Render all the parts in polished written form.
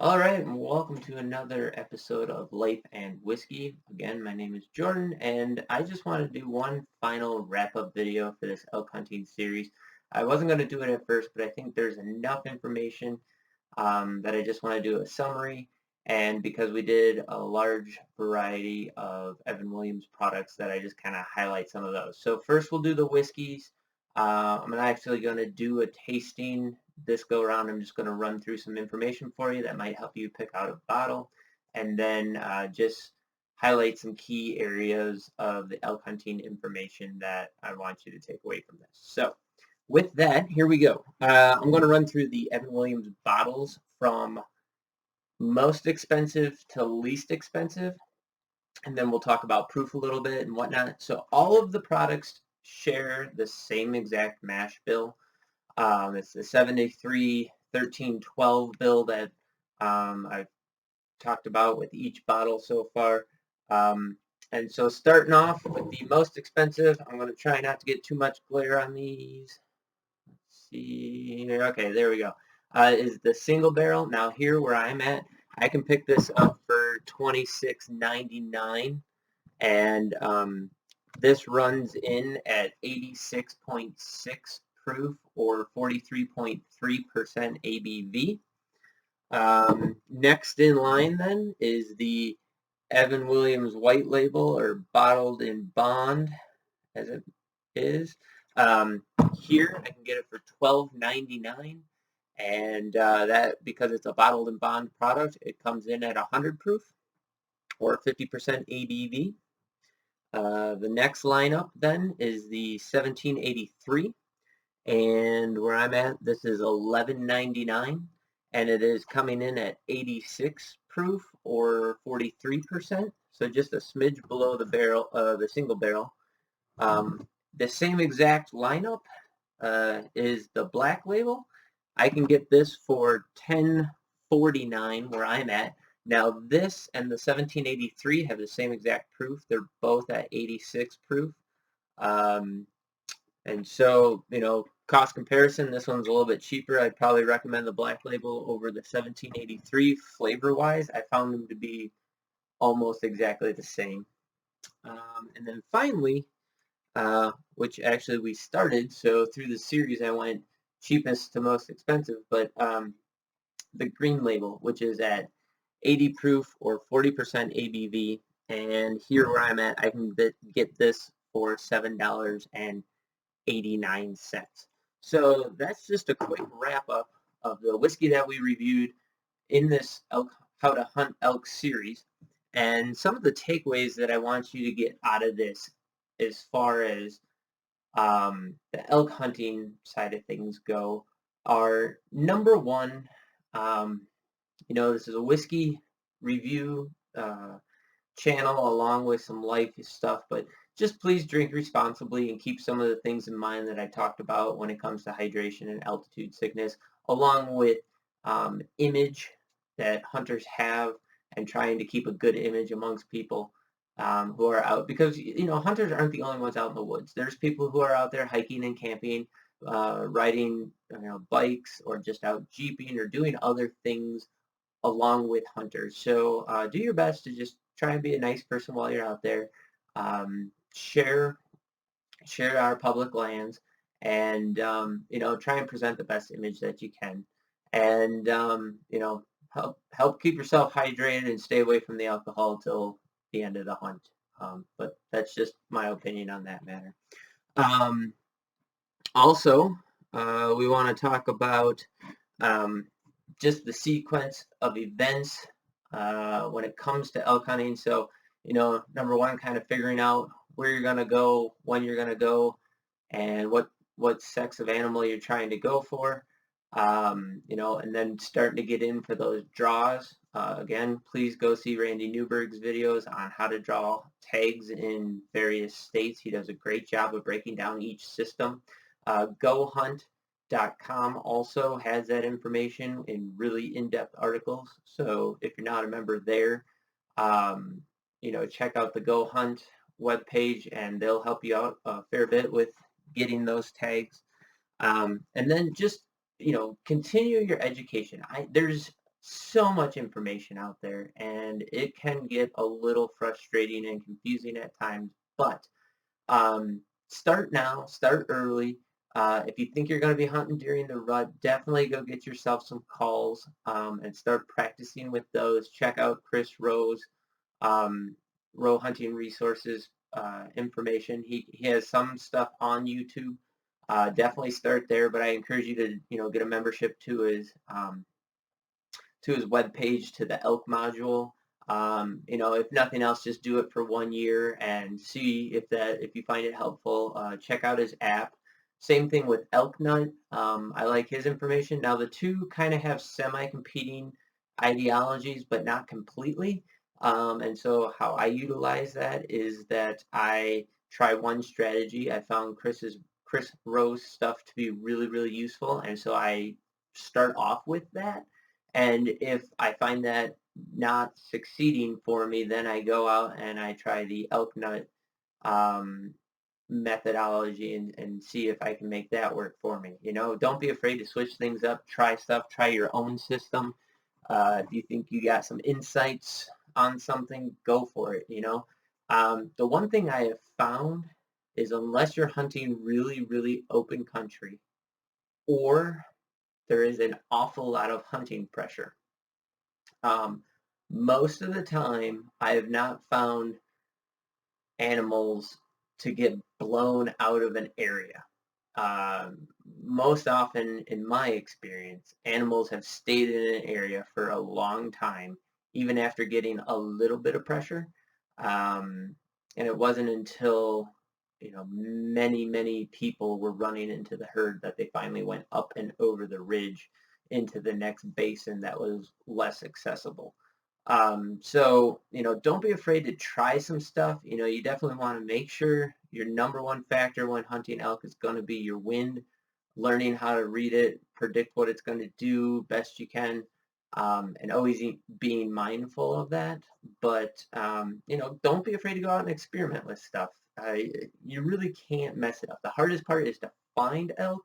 All right, and welcome to another episode of Life and Whiskey. Again, my name is Jordan, and I just want to do one final wrap-up video for this elk hunting series. I wasn't going to do it at first, but I think there's enough information that I just want to do a summary. And because we did a large variety of Evan Williams products, that I just kind of highlight some of those. So first, we'll do the whiskeys. I'm actually going to do a tasting this go around. I'm just going to run through some information for you that might help you pick out a bottle, and then just highlight some key areas of the elk hunting information that I want you to take away from this. So with that, here we go. I'm going to run through the Evan Williams bottles from most expensive to least expensive, and then we'll talk about proof a little bit and whatnot. So all of the products share the same exact mash bill. It's the 73 13 12 bill that I've talked about with each bottle so far. And so starting off with the most expensive, I'm going to try not to get too much glare on these. Let's see here. Okay, there we go. Is the single barrel. Now here where I'm at, I can pick this up for $26.99, and this runs in at 86.6 proof or 43.3% ABV. Next in line then is the Evan Williams White Label, or Bottled in Bond, as it is. Here I can get it for $12.99, and that, because it's a bottled in bond product, it comes in at 100 proof or 50% ABV. The next lineup then is the 1783, and where I'm at, this is $11.99, and it is coming in at 86 proof or 43%, so just a smidge below the barrel, the single barrel. The same exact lineup is the Black Label. I can get this for $10.49 where I'm at. Now this and the 1783 have the same exact proof. They're both at 86 proof. And so, cost comparison, this one's a little bit cheaper. I'd probably recommend the Black Label over the 1783 flavor-wise. I found them to be almost exactly the same. And then finally, which actually we started, so through the series I went cheapest to most expensive, but the Green Label, which is at 80 proof or 40% ABV, and here where I'm at, I can get this for $7.89. So that's just a quick wrap up of the whiskey that we reviewed in this elk, How to Hunt Elk series, and some of the takeaways that I want you to get out of this as far as the elk hunting side of things go are: number one, this is a whiskey review channel along with some life stuff, but just please drink responsibly and keep some of the things in mind that I talked about when it comes to hydration and altitude sickness, along with image that hunters have, and trying to keep a good image amongst people who are out, because hunters aren't the only ones out in the woods. There's people who are out there hiking and camping, riding bikes, or just out jeeping or doing other things along with hunters. So do your best to just try and be a nice person while you're out there. Share our public lands, and try and present the best image that you can, and help keep yourself hydrated and stay away from the alcohol till the end of the hunt. But that's just my opinion on that matter. Also, we want to talk about just the sequence of events when it comes to elk hunting. So, number one, kind of figuring out where you're going to go, when you're going to go, and what sex of animal you're trying to go for. And then starting to get in for those draws. Again, please go see Randy Newberg's videos on how to draw tags in various states. He does a great job of breaking down each system. GoHunt.com also has that information in really in-depth articles. So if you're not a member there, check out the Go Hunt webpage, and they'll help you out a fair bit with getting those tags. And then just continue your education. There's so much information out there, and it can get a little frustrating and confusing at times. But start now, start early. If you think you're going to be hunting during the rut, definitely go get yourself some calls and start practicing with those. Check out Chris Rowe's um, Roe Hunting Resources information. He has some stuff on YouTube. Definitely start there, but I encourage you to get a membership to his web page, to the Elk module. If nothing else, just do it for 1 year and see if you find it helpful. Check out his app. Same thing with ElkNut. I like his information. Now the two kind of have semi-competing ideologies, but not completely. And so how I utilize that is that I try one strategy. I found Chris Rowe's stuff to be really, really useful, and so I start off with that. And if I find that not succeeding for me, then I go out and I try the ElkNut um, methodology and see if I can make that work for me. Don't be afraid to switch things up, try stuff, try your own system. If you think you got some insights on something, go for it. The one thing I have found is unless you're hunting really, really open country, or there is an awful lot of hunting pressure. Um, most of the time, I have not found animals to get blown out of an area. Most often, in my experience, animals have stayed in an area for a long time, even after getting a little bit of pressure. And it wasn't until many, many people were running into the herd that they finally went up and over the ridge into the next basin that was less accessible. So, don't be afraid to try some stuff. You definitely want to make sure your number one factor when hunting elk is going to be your wind, learning how to read it, predict what it's going to do best you can, and always being mindful of that. But, don't be afraid to go out and experiment with stuff. You really can't mess it up. The hardest part is to find elk.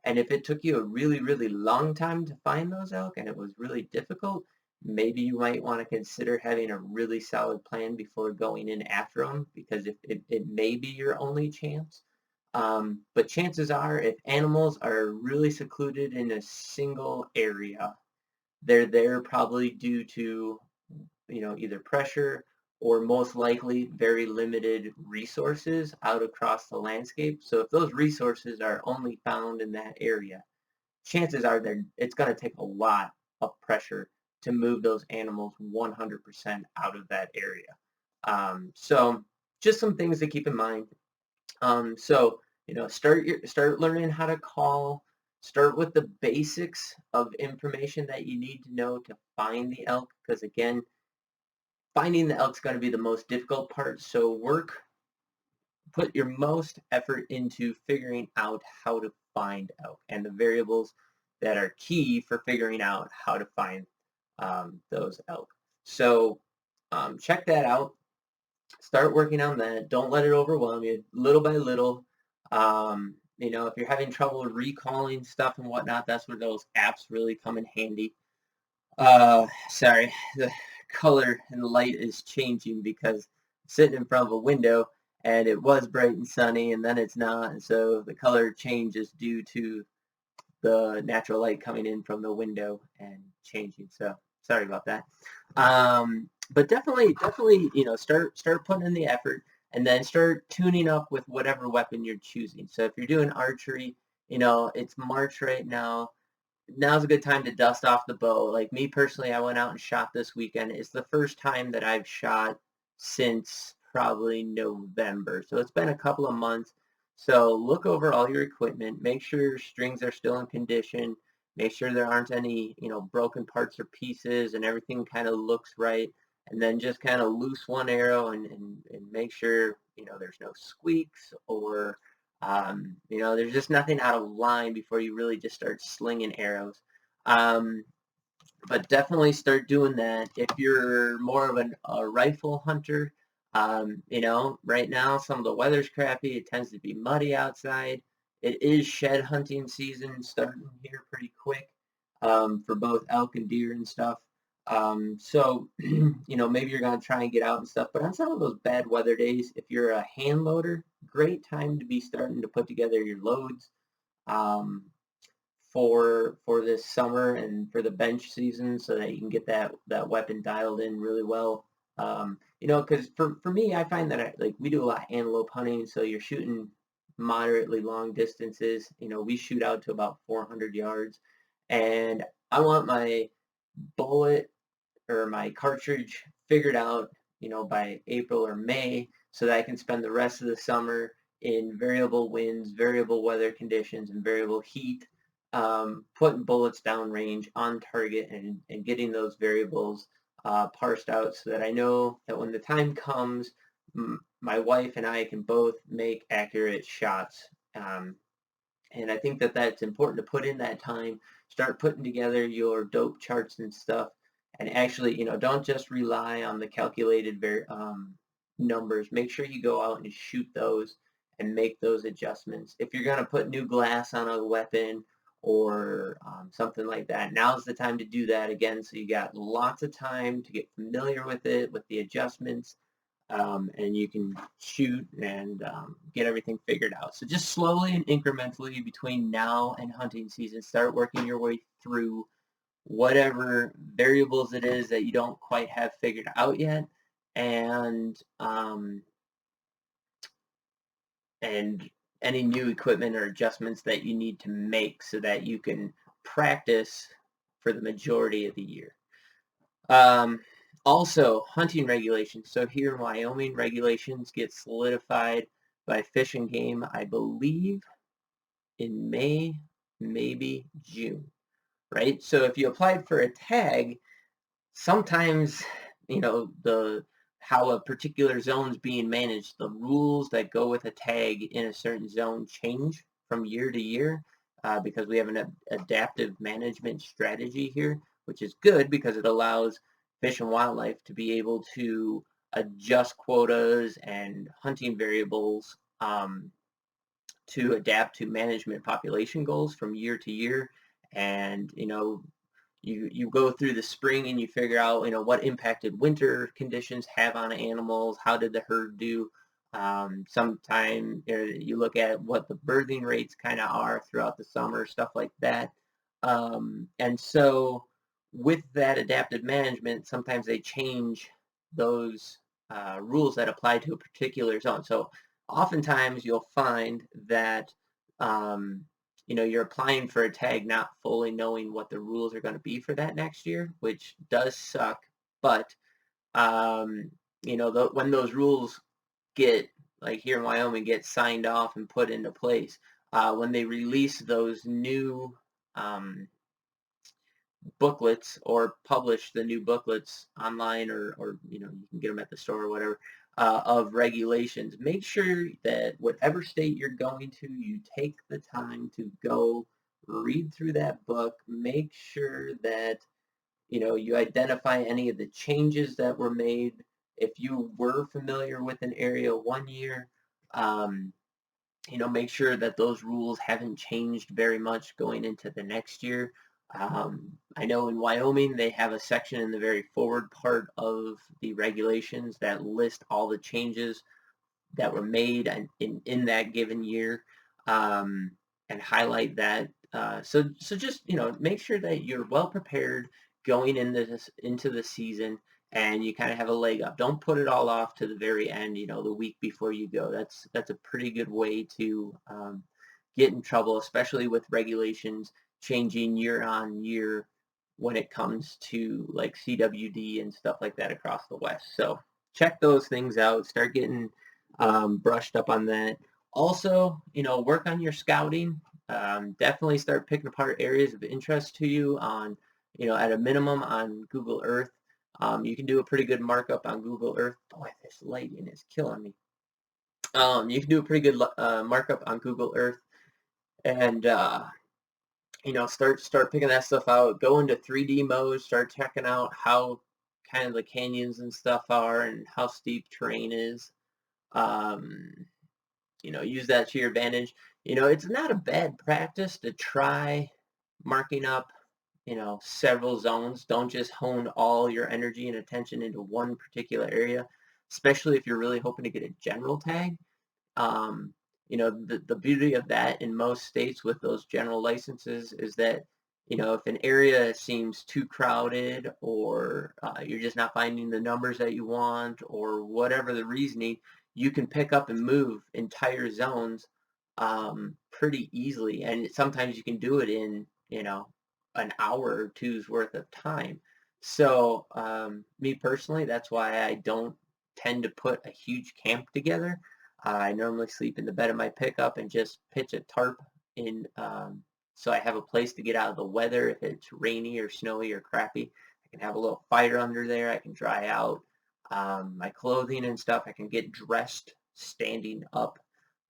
And if it took you a really, really long time to find those elk and it was really difficult, maybe you might want to consider having a really solid plan before going in after them, because if it may be your only chance. But chances are, if animals are really secluded in a single area, they're there probably due to either pressure or most likely very limited resources out across the landscape. So if those resources are only found in that area, chances are it's going to take a lot of pressure to move those animals 100% out of that area. So just some things to keep in mind. Start learning how to call. Start with the basics of information that you need to know to find the elk, because again, finding the elk's going to be the most difficult part. So put your most effort into figuring out how to find elk and the variables that are key for figuring out how to find those elk. So check that out. Start working on that. Don't let it overwhelm you. Little by little. If you're having trouble recalling stuff and whatnot, that's where those apps really come in handy. Sorry, the color and light is changing because I'm sitting in front of a window and it was bright and sunny and then it's not, and so the color changes due to the natural light coming in from the window and changing. So sorry about that. But definitely, start putting in the effort and then start tuning up with whatever weapon you're choosing. So if you're doing archery, it's March right now. Now's a good time to dust off the bow. Like me personally, I went out and shot this weekend. It's the first time that I've shot since probably November. So it's been a couple of months. So look over all your equipment. Make sure your strings are still in condition. Make sure there aren't any, broken parts or pieces and everything kind of looks right. And then just kind of loose one arrow and make sure, there's no squeaks or there's just nothing out of line before you really just start slinging arrows. But definitely start doing that. If you're more of a rifle hunter, right now some of the weather's crappy. It tends to be muddy outside. It is shed hunting season starting here pretty quick. for both elk and deer and stuff. So, maybe you're going to try and get out and stuff, but on some of those bad weather days, if you're a hand loader, great time to be starting to put together your loads. Um, for this summer and for the bench season so that you can get that weapon dialed in really well. Because for me, I find that we do a lot of antelope hunting, so you're shooting moderately long distances. We shoot out to about 400 yards, and I want my bullet or my cartridge figured out, by April or May, so that I can spend the rest of the summer in variable winds, variable weather conditions, and variable heat, putting bullets downrange on target and getting those variables parsed out so that I know that when the time comes, my wife and I can both make accurate shots. And I think that that's important to put in that time. Start putting together your dope charts and stuff, and actually, don't just rely on the calculated numbers. Make sure you go out and shoot those and make those adjustments. If you're going to put new glass on a weapon or something like that, now's the time to do that again. So you got lots of time to get familiar with it, with the adjustments, and you can shoot and get everything figured out. So just slowly and incrementally between now and hunting season, start working your way through whatever variables it is that you don't quite have figured out yet, and any new equipment or adjustments that you need to make so that you can practice for the majority of the year. Also, hunting regulations. So here in Wyoming, regulations get solidified by Fish and Game, I believe, in May, maybe June, right? So if you applied for a tag, sometimes, how a particular zone is being managed, the rules that go with a tag in a certain zone change from year to year because we have an adaptive management strategy here, which is good because it allows Fish and Wildlife to be able to adjust quotas and hunting variables to adapt to management population goals from year to year. And, you go through the spring and you figure out, what impacted winter conditions have on animals, how did the herd do. Sometime you look at what the birthing rates kind of are throughout the summer, stuff like that. And so with that adaptive management, sometimes they change those rules that apply to a particular zone. So oftentimes you'll find that you're applying for a tag not fully knowing what the rules are going to be for that next year, which does suck. But when those rules get, like here in Wyoming, get signed off and put into place, when they release those new booklets or publish the new booklets online, or you can get them at the store or whatever, of regulations, make sure that whatever state you're going to, you take the time to go read through that book. Make sure that you identify any of the changes that were made. If you were familiar with an area one year, make sure that those rules haven't changed very much going into the next year. I know in Wyoming, they have a section in the very forward part of the regulations that list all the changes that were made in that given year, and highlight that. So just, make sure that you're well prepared going into the season, and you kind of have a leg up. Don't put it all off to the very end, the week before you go. That's a pretty good way to get in trouble, especially with regulations changing year on year when it comes to like CWD and stuff like that across the West. So check those things out. Start getting brushed up on that. Also, work on your scouting. Definitely start picking apart areas of interest to you on, at a minimum on Google Earth. You can do a pretty good markup on Google Earth. Boy, this lighting is killing me. You can do a pretty good markup on Google Earth, and start picking that stuff out. Go into 3D mode. Start checking out how kind of the canyons and stuff are and how steep terrain is. Use that to your advantage. It's not a bad practice to try marking up, several zones. Don't just hone all your energy and attention into one particular area, especially if you're really hoping to get a general tag. Um, the beauty of that in most states with those general licenses is that, if an area seems too crowded, or you're just not finding the numbers that you want, or whatever the reasoning, you can pick up and move entire zones pretty easily. And sometimes you can do it in, an hour or two's worth of time. So me personally, that's why I don't tend to put a huge camp together. I normally sleep in the bed of my pickup and just pitch a tarp in, so I have a place to get out of the weather if it's rainy or snowy or crappy. I can have a little fire under there. I can dry out my clothing and stuff. I can get dressed standing up.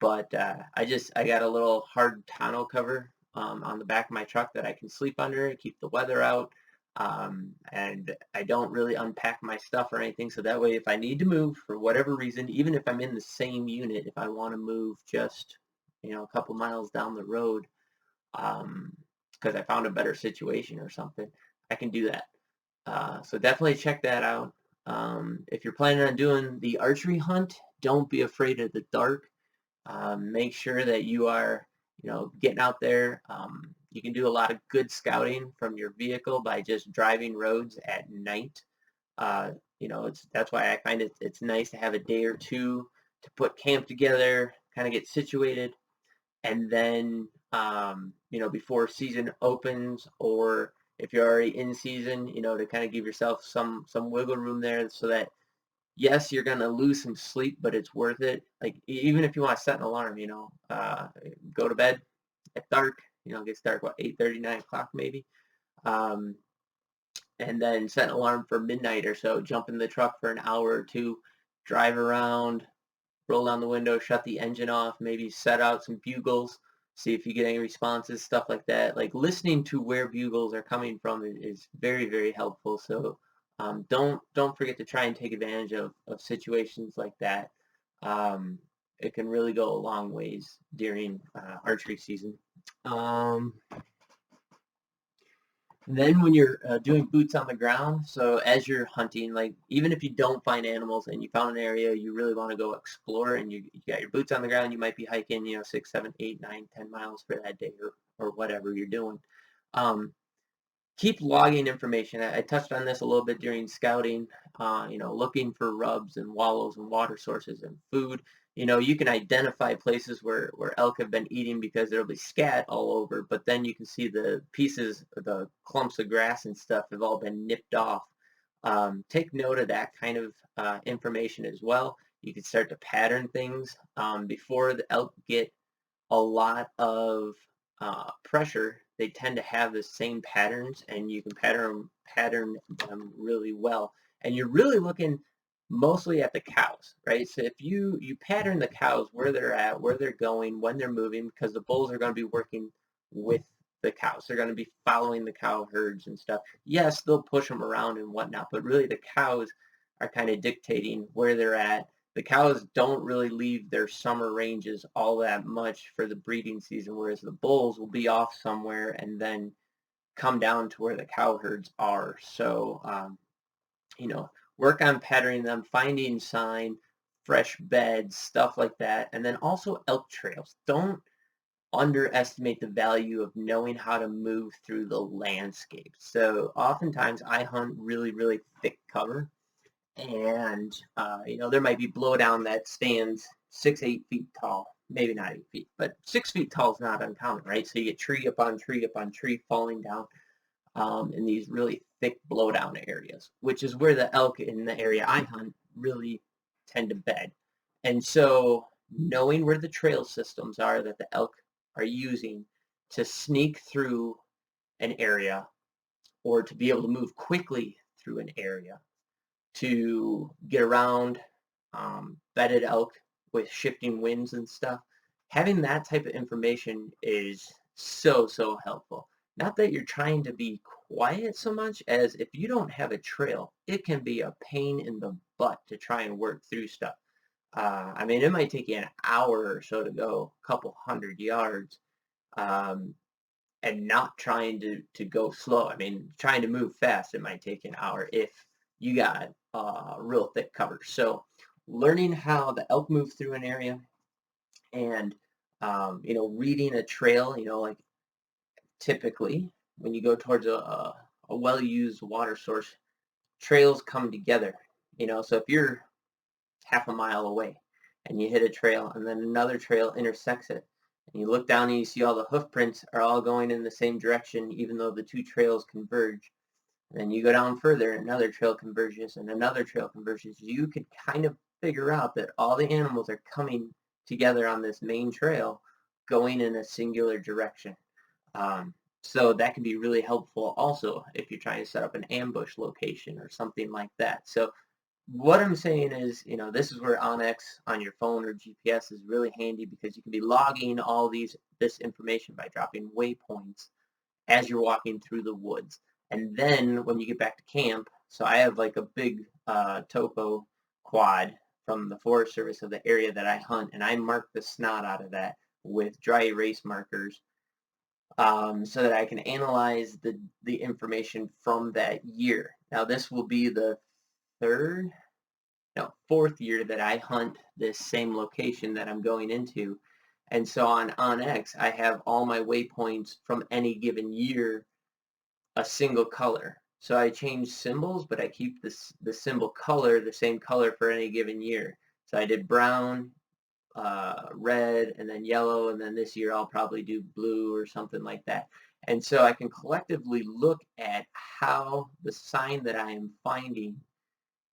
But I got a little hard tonneau cover on the back of my truck that I can sleep under, keep the weather out. And I don't really unpack my stuff or anything, so that way if I need to move for whatever reason, even if I'm in the same unit, if I want to move just a couple miles down the road, because I found a better situation or something, I can do that. So definitely check that out. If you're planning on doing the archery hunt, don't be afraid of the dark. Make sure that you are, getting out there. You can do a lot of good scouting from your vehicle by just driving roads at night. That's why I find it's nice to have a day or two to put camp together, kind of get situated, and then before season opens, or if you're already in season, to kind of give yourself some wiggle room there, so that yes, you're gonna lose some sleep, but it's worth it. Like even if you want to set an alarm, go to bed at dark. It gets dark what 8:30, 9 o'clock maybe, um, and then set an alarm for midnight or so. Jump in the truck for an hour or two, drive around, roll down the window, shut the engine off, maybe set out some bugles, see if you get any responses, stuff like that. Like listening to where bugles are coming from is very, very helpful. So don't forget to try and take advantage of situations like that. Um, it can really go a long ways during archery season. Um, then when you're doing boots on the ground, so as you're hunting, like even if you don't find animals and you found an area you really want to go explore, and you got your boots on the ground, you might be hiking, 6, 7, 8, 9, 10 miles for that day, or whatever you're doing. Keep logging information. I touched on this a little bit during scouting, looking for rubs and wallows and water sources and food. You can identify places where elk have been eating because there'll be scat all over, but then you can see the pieces, the clumps of grass and stuff have all been nipped off. Take note of that kind of information as well. You can start to pattern things before the elk get a lot of pressure. They tend to have the same patterns, and you can pattern them really well. And you're really looking mostly at the cows, right? So if you pattern the cows where they're at, where they're going, when they're moving, because the bulls are going to be working with the cows. They're going to be following the cow herds and stuff. Yes, they'll push them around and whatnot, but really the cows are kind of dictating where they're at. The cows don't really leave their summer ranges all that much for the breeding season, whereas the bulls will be off somewhere and then come down to where the cow herds are. So, work on patterning them, finding sign, fresh beds, stuff like that. And then also elk trails. Don't underestimate the value of knowing how to move through the landscape. So oftentimes I hunt really, really thick cover, and there might be blowdown that stands 6, 8 feet tall. Maybe not 8 feet, but 6 feet tall is not uncommon, right? So you get tree upon tree upon tree falling down in these really thick blowdown areas, which is where the elk in the area I hunt really tend to bed. And so knowing where the trail systems are that the elk are using to sneak through an area, or to be able to move quickly through an area, to get around bedded elk with shifting winds and stuff. Having that type of information is so helpful. Not that you're trying to be quiet so much as if you don't have a trail, it can be a pain in the butt to try and work through stuff. It might take you an hour or so to go a couple hundred yards. Um, and not trying to go slow. I mean, trying to move fast, it might take an hour if you got real thick cover. So learning how the elk move through an area and reading a trail, like typically when you go towards a well-used water source, trails come together. So if you're half a mile away and you hit a trail and then another trail intersects it, and you look down and you see all the hoof prints are all going in the same direction even though the two trails converge. And then you go down further and another trail converges and another trail converges. You could kind of figure out that all the animals are coming together on this main trail going in a singular direction. Um, so that can be really helpful also if you're trying to set up an ambush location or something like that. So what I'm saying is, this is where onX on your phone or GPS is really handy because you can be logging all this information by dropping waypoints as you're walking through the woods. And then when you get back to camp, so I have like a big topo quad from the Forest Service of the area that I hunt, and I mark the snot out of that with dry erase markers so that I can analyze the information from that year. Now this will be the fourth year that I hunt this same location that I'm going into. And so on onX, I have all my waypoints from any given year a single color. So I change symbols, but I keep the symbol color the same color for any given year. So I did brown, red, and then yellow, and then this year I'll probably do blue or something like that. And so I can collectively look at how the sign that I am finding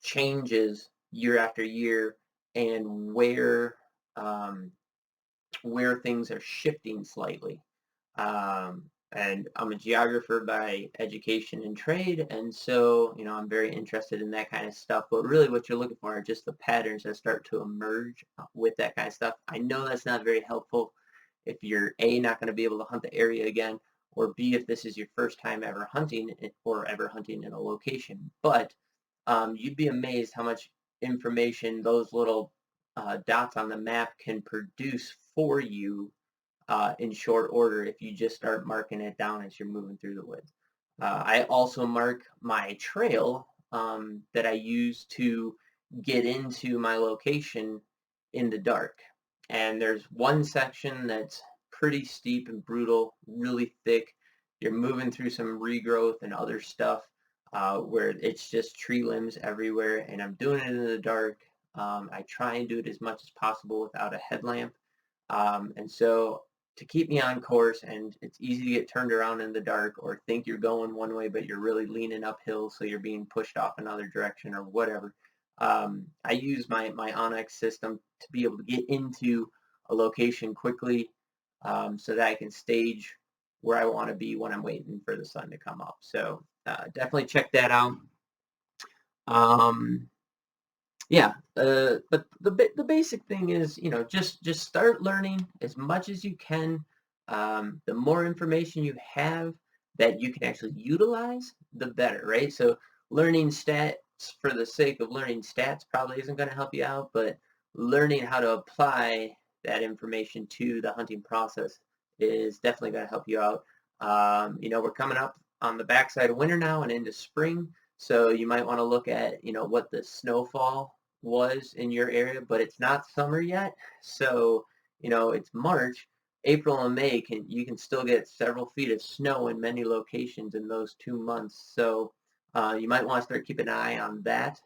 changes year after year and where things are shifting slightly. And I'm a geographer by education and trade, and so I'm very interested in that kind of stuff. But really, what you're looking for are just the patterns that start to emerge with that kind of stuff. I know that's not very helpful if you're A, not going to be able to hunt the area again, or B, if this is your first time ever hunting or ever hunting in a location. But you'd be amazed how much information those little dots on the map can produce for you in short order if you just start marking it down as you're moving through the woods. I also mark my trail that I use to get into my location in the dark. And there's one section that's pretty steep and brutal, really thick. You're moving through some regrowth and other stuff where it's just tree limbs everywhere, and I'm doing it in the dark. I try and do it as much as possible without a headlamp. And so to keep me on course, and it's easy to get turned around in the dark or think you're going one way but you're really leaning uphill so you're being pushed off another direction or whatever. I use my onX system to be able to get into a location quickly so that I can stage where I want to be when I'm waiting for the sun to come up. So definitely check that out. Yeah, but the basic thing is, just start learning as much as you can. The more information you have that you can actually utilize, the better, right? So learning stats for the sake of learning stats probably isn't going to help you out, but learning how to apply that information to the hunting process is definitely going to help you out. We're coming up on the backside of winter now and into spring. So you might want to look at, what the snowfall was in your area, but it's not summer yet. So, it's March. April and May you can still get several feet of snow in many locations in those 2 months. So you might want to start keeping an eye on that.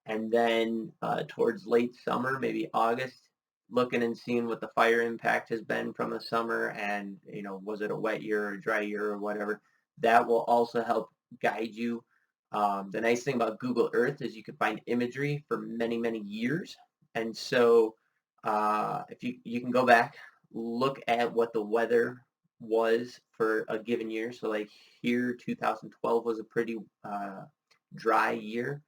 And then towards late summer, maybe August, looking and seeing what the fire impact has been from the summer and, was it a wet year or a dry year or whatever. That will also help guide you. The nice thing about Google Earth is you can find imagery for many, many years. And so if you can go back, look at what the weather was for a given year. So like here, 2012 was a pretty dry year.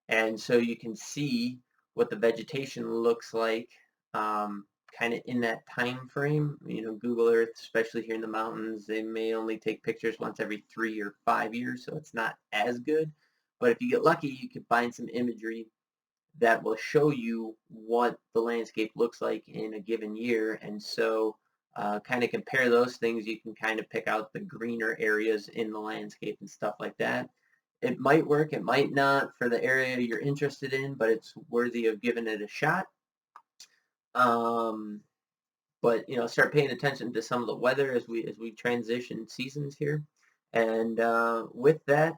And so you can see what the vegetation looks like kind of in that time frame. Google Earth, especially here in the mountains, they may only take pictures once every 3 or 5 years, so it's not as good. But if you get lucky, you can find some imagery that will show you what the landscape looks like in a given year. And so kind of compare those things, you can kind of pick out the greener areas in the landscape and stuff like that. It might work, it might not for the area you're interested in, but it's worthy of giving it a shot. But start paying attention to some of the weather as we transition seasons here. And with that,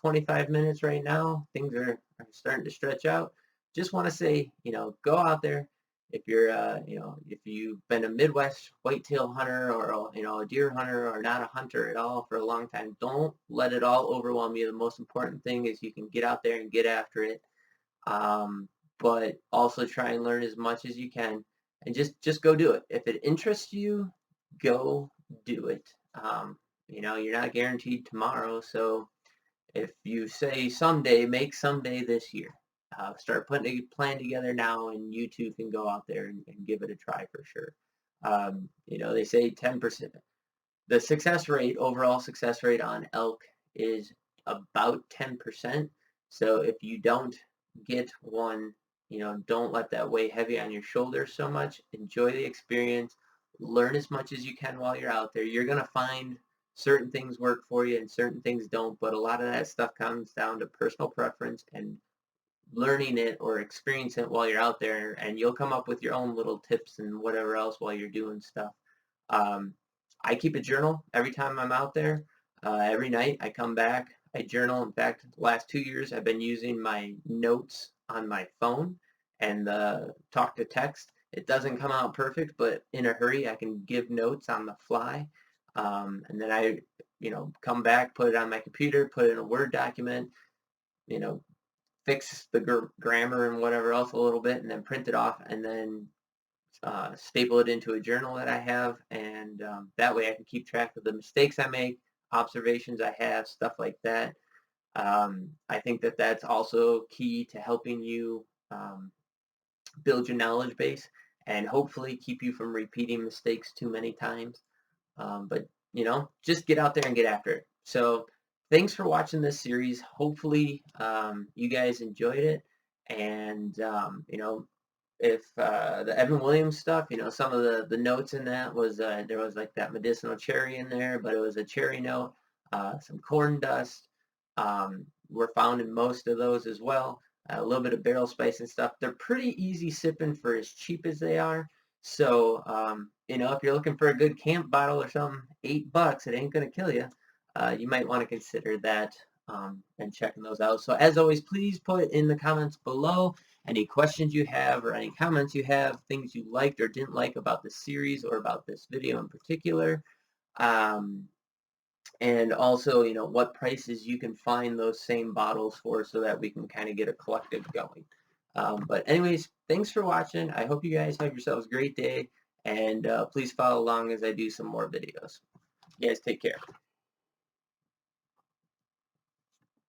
25 minutes right now, things are starting to stretch out. Just want to say, go out there. If you're, if you've been a Midwest whitetail hunter or a deer hunter or not a hunter at all for a long time, don't let it all overwhelm you. The most important thing is you can get out there and get after it. But also try and learn as much as you can, and just go do it. If it interests you, go do it. You're not guaranteed tomorrow, so if you say someday, make someday this year. Start putting a plan together now, and you too can go out there and give it a try for sure. They say 10%. The success rate, overall success rate on elk is about 10%. So if you don't get one, don't let that weigh heavy on your shoulders so much. Enjoy the experience. Learn as much as you can while you're out there. You're going to find certain things work for you and certain things don't, but a lot of that stuff comes down to personal preference and learning it or experiencing it while you're out there, and you'll come up with your own little tips and whatever else while you're doing stuff. I keep a journal every time I'm out there. Every night I come back, I journal. In fact, the last 2 years I've been using my notes on my phone and the talk to text. It doesn't come out perfect, but in a hurry I can give notes on the fly. And then I, come back, put it on my computer, put it in a Word document, fix the grammar and whatever else a little bit, and then print it off, and then staple it into a journal that I have, and that way I can keep track of the mistakes I make, observations I have, stuff like that. I think that that's also key to helping you build your knowledge base and hopefully keep you from repeating mistakes too many times. But just get out there and get after it. So thanks for watching this series. Hopefully you guys enjoyed it, and if the Evan Williams stuff, some of the notes in that was there was like that medicinal cherry in there, but it was a cherry note, some corn dust were found in most of those as well. A little bit of barrel spice and stuff. They're pretty easy sipping for as cheap as they are. So if you're looking for a good camp bottle or something, $8, it ain't gonna kill you. You might want to consider that and checking those out. So as always, please put in the comments below any questions you have or any comments you have, things you liked or didn't like about this series or about this video in particular. And also, what prices you can find those same bottles for, so that we can kind of get a collective going. But anyways, thanks for watching. I hope you guys have yourselves a great day, and please follow along as I do some more videos. You guys take care.